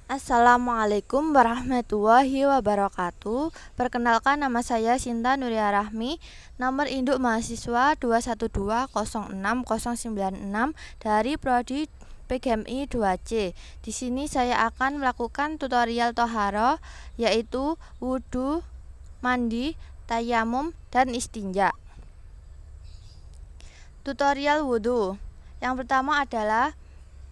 Assalamualaikum warahmatullahi wabarakatuh. Perkenalkan, nama saya Sinta Nuria Rahmi, nomor induk mahasiswa 212060096 dari Prodi PGMI 2C. Di sini saya akan melakukan tutorial toharo, yaitu wudhu, mandi, tayamum, dan istinja. Tutorial wudhu. Yang pertama adalah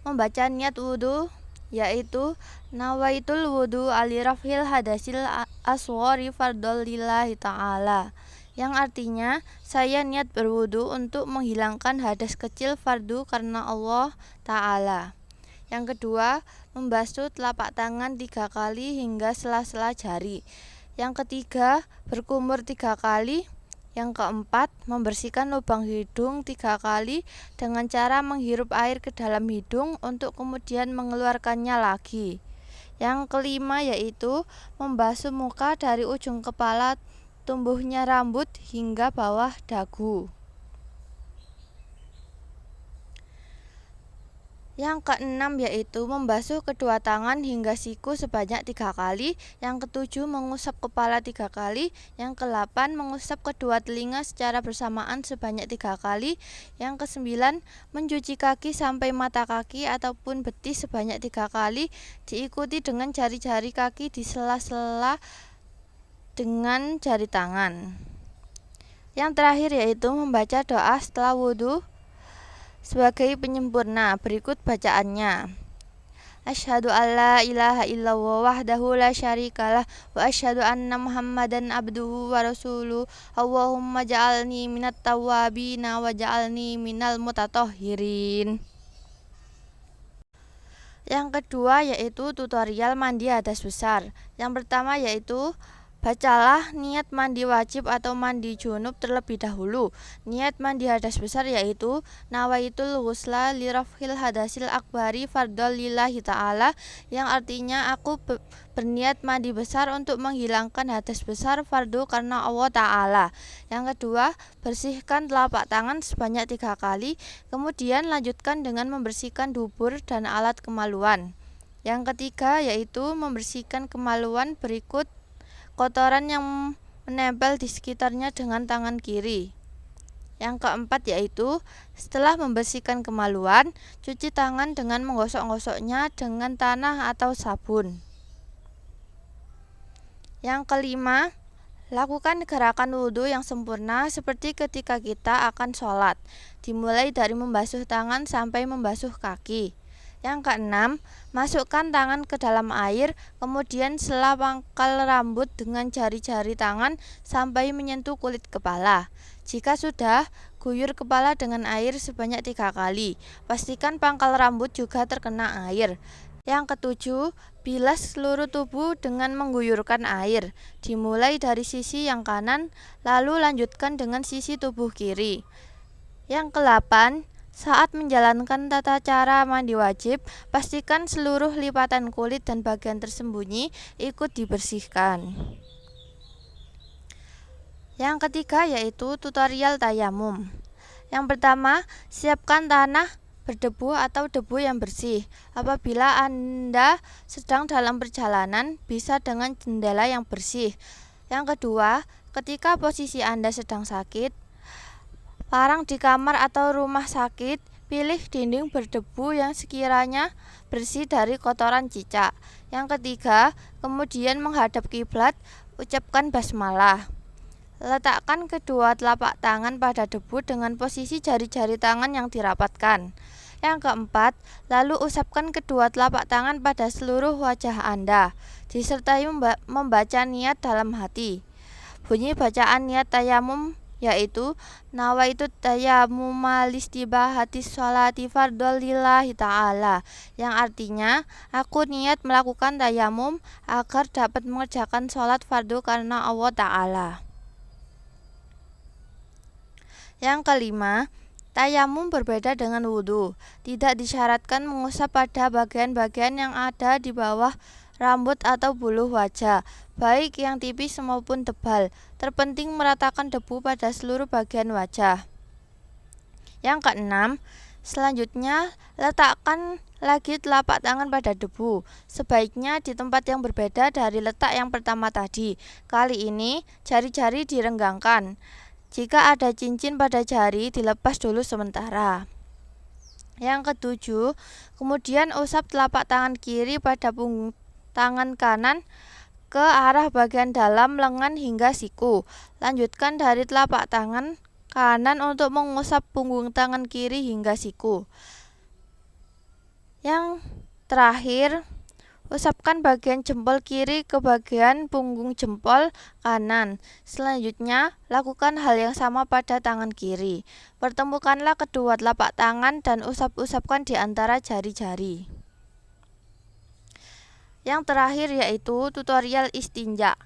membaca niat wudhu, yaitu nawaitul wudu alirafil hadasil aswari fardol lillahi ta'ala, yang artinya saya niat berwudu untuk menghilangkan hadas kecil fardu karena Allah ta'ala. Yang kedua, membasuh telapak tangan 3 kali hingga sela-sela jari. Yang ketiga, berkumur 3 kali. Yang keempat, membersihkan lubang hidung 3 kali dengan cara menghirup air ke dalam hidung untuk kemudian mengeluarkannya lagi. Yang kelima yaitu membasuh muka dari ujung kepala tumbuhnya rambut hingga bawah dagu. Yang keenam yaitu membasuh kedua tangan hingga siku sebanyak 3 kali. Yang ketujuh, mengusap kepala 3 kali. Yang ke-8, mengusap kedua telinga secara bersamaan sebanyak 3 kali. Yang ke-9, mencuci kaki sampai mata kaki ataupun betis sebanyak 3 kali, diikuti dengan jari-jari kaki di sela-sela dengan jari tangan. Yang terakhir yaitu membaca doa setelah wudhu sebagai penyempurna. Berikut bacaannya. Asyhadu alla ilaha illallah wahdahu la syarikalah wa asyhadu anna Muhammadan abduhu wa rasuluh. Allahumma ja'alni minat tawwabina wa ja'alni minal mutatahhirin. Yang kedua yaitu tutorial mandi hadas besar. Yang pertama yaitu bacalah niat mandi wajib atau mandi junub terlebih dahulu. Niat mandi hadas besar yaitu nawaitul ghusla lirafhil hadasil akbari fardol lillahi ta'ala, yang artinya aku berniat mandi besar untuk menghilangkan hadas besar fardu karena Allah ta'ala. Yang kedua, bersihkan telapak tangan sebanyak 3 kali, kemudian lanjutkan dengan membersihkan dubur dan alat kemaluan. Yang ketiga yaitu membersihkan kemaluan berikut kotoran yang menempel di sekitarnya dengan tangan kiri. Yang keempat yaitu setelah membersihkan kemaluan, cuci tangan dengan menggosok-gosoknya dengan tanah atau sabun. Yang kelima, lakukan gerakan wudhu yang sempurna seperti ketika kita akan sholat, dimulai dari membasuh tangan sampai membasuh kaki. Yang keenam, masukkan tangan ke dalam air, kemudian sela pangkal rambut dengan jari-jari tangan sampai menyentuh kulit kepala. Jika sudah, guyur kepala dengan air sebanyak 3 kali. Pastikan pangkal rambut juga terkena air. Yang ketujuh, bilas seluruh tubuh dengan mengguyurkan air, dimulai dari sisi yang kanan, lalu lanjutkan dengan sisi tubuh kiri. Yang ke-8, saat menjalankan tata cara mandi wajib, pastikan seluruh lipatan kulit dan bagian tersembunyi ikut dibersihkan. Yang ketiga yaitu tutorial tayamum. Yang pertama, siapkan tanah berdebu atau debu yang bersih. Apabila Anda sedang dalam perjalanan, bisa dengan jendela yang bersih. Yang kedua, ketika posisi Anda sedang sakit, parang di kamar atau rumah sakit, pilih dinding berdebu yang sekiranya bersih dari kotoran cicak. Yang ketiga, kemudian menghadap kiblat, ucapkan basmalah. Letakkan kedua telapak tangan pada debu dengan posisi jari-jari tangan yang dirapatkan. Yang keempat, lalu usapkan kedua telapak tangan pada seluruh wajah Anda, disertai membaca niat dalam hati. Bunyi bacaan niat tayamum yaitu nawaitu tayammuma listibahati sholati fardhol lillahi ta'ala, yang artinya aku niat melakukan tayamum agar dapat mengerjakan sholat fardu karena Allah ta'ala. Yang kelima, tayamum berbeda dengan wudhu. Tidak disyaratkan mengusap pada bagian-bagian yang ada di bawah rambut atau buluh wajah, baik yang tipis maupun tebal. Terpenting meratakan debu pada seluruh bagian wajah. Yang keenam, Selanjutnya, letakkan lagi telapak tangan pada debu. Sebaiknya di tempat yang berbeda dari letak yang pertama tadi. Kali ini, jari-jari direnggangkan. Jika ada cincin pada jari, dilepas dulu sementara. Yang ketujuh, kemudian usap telapak tangan kiri pada punggung tangan kanan ke arah bagian dalam lengan hingga siku. Lanjutkan dari telapak tangan kanan untuk mengusap punggung tangan kiri hingga siku. Yang terakhir, usapkan bagian jempol kiri ke bagian punggung jempol kanan. Selanjutnya, lakukan hal yang sama pada tangan kiri. Pertemukanlah kedua telapak tangan dan usap-usapkan di antara jari-jari. Yang terakhir yaitu tutorial istinja.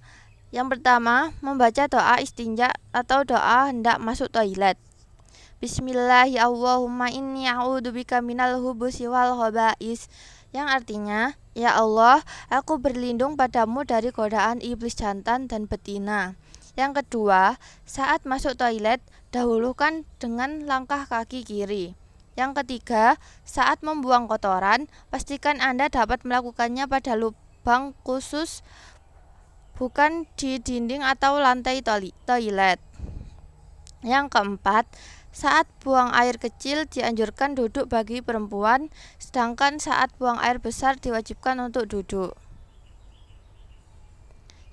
Yang pertama, membaca doa istinja atau doa hendak masuk toilet. Bismillahirrahmanirrahim. Allahumma inni a'udzubika minal hubusi wal khaba'is. Yang artinya, ya Allah, aku berlindung padamu dari godaan iblis jantan dan betina. Yang kedua, saat masuk toilet, dahulukan dengan langkah kaki kiri. Yang ketiga, saat membuang kotoran, pastikan Anda dapat melakukannya pada lubang khusus, bukan di dinding atau lantai toilet. Yang keempat, saat buang air kecil dianjurkan duduk bagi perempuan, sedangkan saat buang air besar diwajibkan untuk duduk.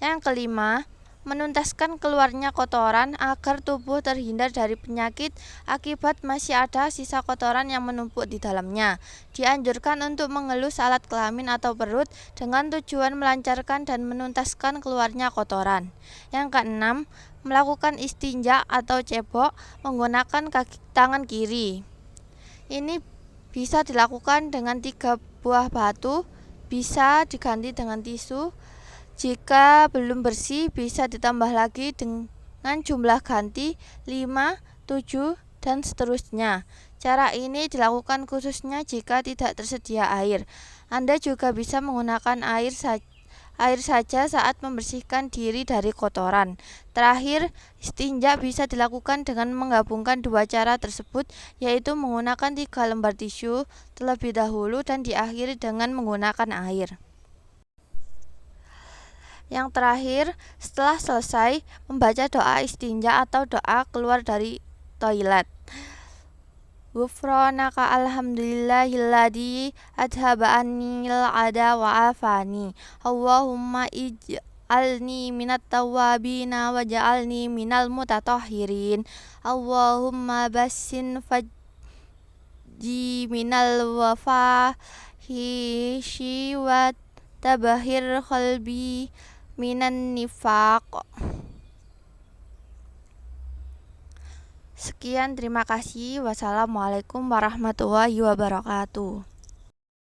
Yang kelima, menuntaskan keluarnya kotoran agar tubuh terhindar dari penyakit akibat masih ada sisa kotoran yang menumpuk di dalamnya. Dianjurkan untuk mengelus alat kelamin atau perut dengan tujuan melancarkan dan menuntaskan keluarnya kotoran. Yang keenam, melakukan istinja atau cebok menggunakan tangan kiri. Ini bisa dilakukan dengan 3 buah batu, bisa diganti dengan tisu. Jika belum bersih, bisa ditambah lagi dengan jumlah ganti 5, 7, dan seterusnya. Cara ini dilakukan khususnya jika tidak tersedia air. Anda juga bisa menggunakan air saja saat membersihkan diri dari kotoran. Terakhir, istinja bisa dilakukan dengan menggabungkan dua cara tersebut, yaitu menggunakan 3 lembar tisu terlebih dahulu dan diakhiri dengan menggunakan air. Yang terakhir, setelah selesai, membaca doa istinja atau doa keluar dari toilet. Ghufranaka alhamdulillahilladzi adhaba annil ada wa afani. Allahumma ij'alni minat tawwabina waj'alni minal mutatahhirin. Allahumma bassin fajji minal wafahishi wa tabahhir qalbi minan nifaq. Sekian, terima kasih. Wassalamualaikum warahmatullahi wabarakatuh.